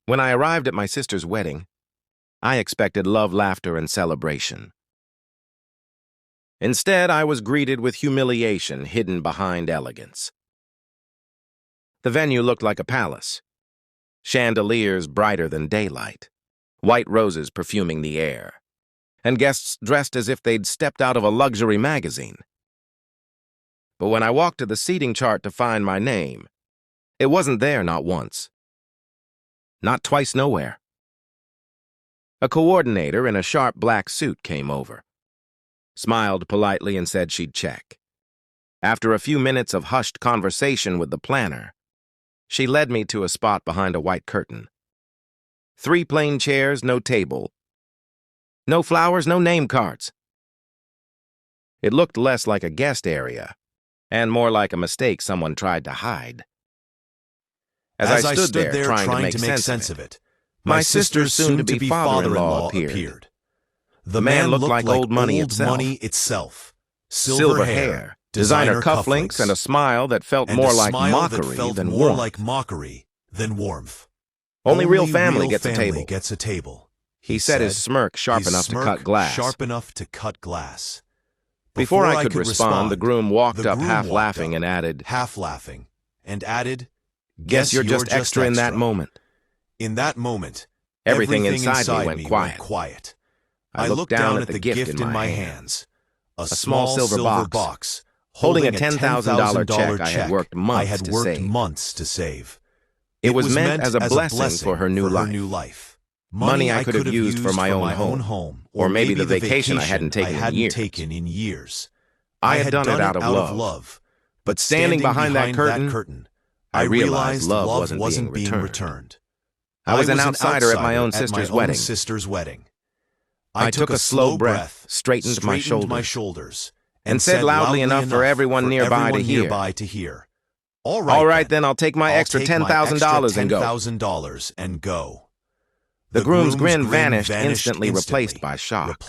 When I arrived at my sister's wedding, I expected love, laughter, and celebration. Instead, I was greeted with humiliation hidden behind elegance. The venue looked like a palace. Chandeliers brighter than daylight, white roses perfuming the air, and guests dressed as if they'd stepped out of a luxury magazine. But when I walked to the seating chart to find my name, it wasn't there not once. Not twice nowhere. A coordinator in a sharp black suit came over, smiled politely and said she'd check. After a few minutes of hushed conversation with the planner, she led me to a spot behind a white curtain. 3 plain chairs, no table. No flowers, no name cards. It looked less like a guest area and more like a mistake someone tried to hide. As I stood there trying to make sense of it, my sister's soon-to-be father-in-law appeared. The man looked like old money itself. Silver hair, designer cufflinks, and a smile that felt more like mockery than warmth. Only real family gets a table. He said, his smirk sharp enough to cut glass. Before I could respond, the groom walked up half laughing and added, "Guess you're just extra in that moment." In that moment, everything inside me went quiet. I looked down at the gift in my hands. A small silver box holding a $10,000 check I had worked months to save. It was meant as a blessing for her new life. Money I could have used for my own home, or maybe the vacation I hadn't taken in years. I had done it out of love. But standing behind that curtain, I realized love wasn't being returned. I was an outsider at my own sister's wedding. I took a slow breath, straightened my shoulders, and said loudly enough for everyone nearby to hear. All right, then I'll take my extra $10,000 and go. The groom's grin vanished, instantly replaced by shock.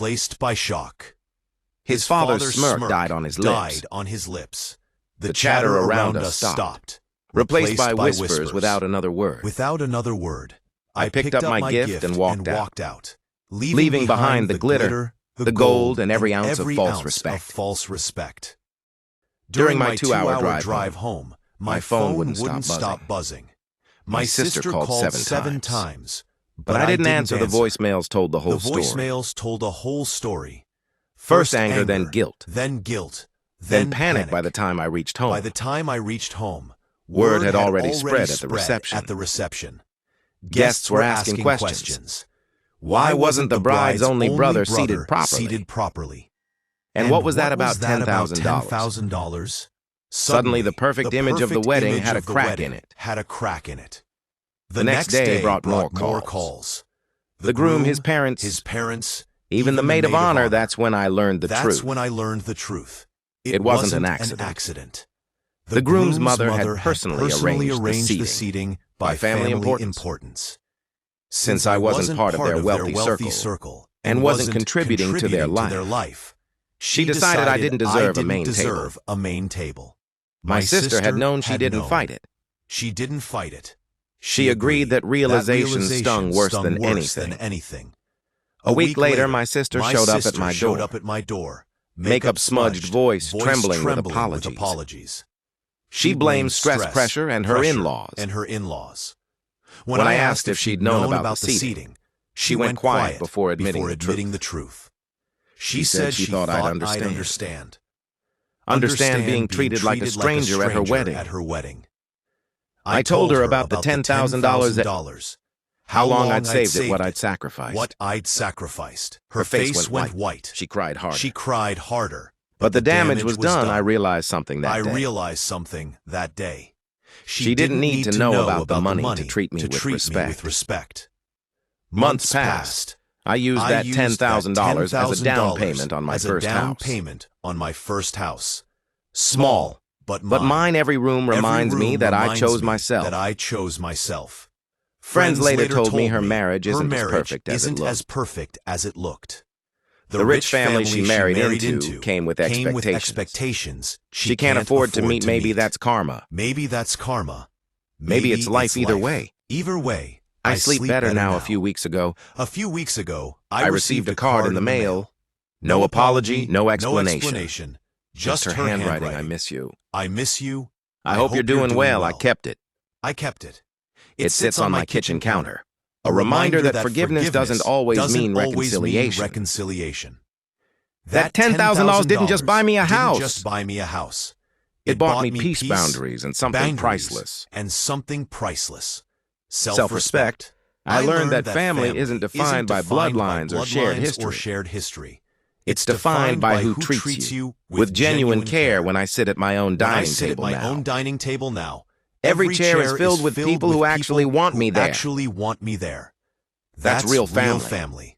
His father's smirk died on his lips. The chatter around us stopped, replaced by whispers without another word. I picked up my gift and walked out, leaving behind the glitter, the gold, and every ounce of false respect. During my 2-hour drive home, my phone wouldn't stop buzzing. My sister called 7 times. But I didn't answer. The voicemails told the whole story. First anger, then guilt, then panic. By the time I reached home, word had already spread at the reception. Guests were asking questions. Why wasn't the bride's only brother seated properly? And what was that about $10,000? Suddenly, the perfect image of the wedding had a crack in it. The next day brought more calls. The groom, his parents, even the maid of honor. That's when I learned the truth. It wasn't an accident. The groom's mother had personally arranged the seating by family importance. Since I wasn't part of their wealthy circle and wasn't contributing to their life, she decided I didn't deserve a main table. My sister had known she didn't fight it. She agreed that realization stung worse than anything. A week later, my sister showed up at my door, makeup smudged, voice trembling with apologies. She blamed stress, pressure, and her in-laws. When I asked if she'd known about the seating, she went quiet before admitting the truth. She said she thought I'd understand. Understand being treated like a stranger at her wedding. I told her about the $10,000, how long I'd saved it, what I'd sacrificed. Her face went white. She cried harder. But the damage was done. I realized something that day. She didn't need to know about the money to treat me with respect. Months passed. I used that $10,000 as a down payment on my first house. Small. But mine. Every room reminds me that I chose myself. Friends later told me her marriage isn't as perfect as it looked. The rich family she married into came with expectations. She can't afford to meet. Maybe that's karma. Maybe it's life either way. I sleep better now. A few weeks ago, I received a card in the mail. No apology, no explanation. Just her handwriting. I miss you. I miss you. I hope you're doing well. I kept it. I kept it. It sits on my kitchen counter. A reminder that forgiveness doesn't always mean reconciliation. That $10,000 didn't just buy me a house. It bought me peace, boundaries, and something priceless. Self-respect. I learned that family isn't defined by bloodlines or shared history. It's defined by who treats you with genuine care. When I sit at my own dining table now, every chair is filled with people who actually want me there. That's real family.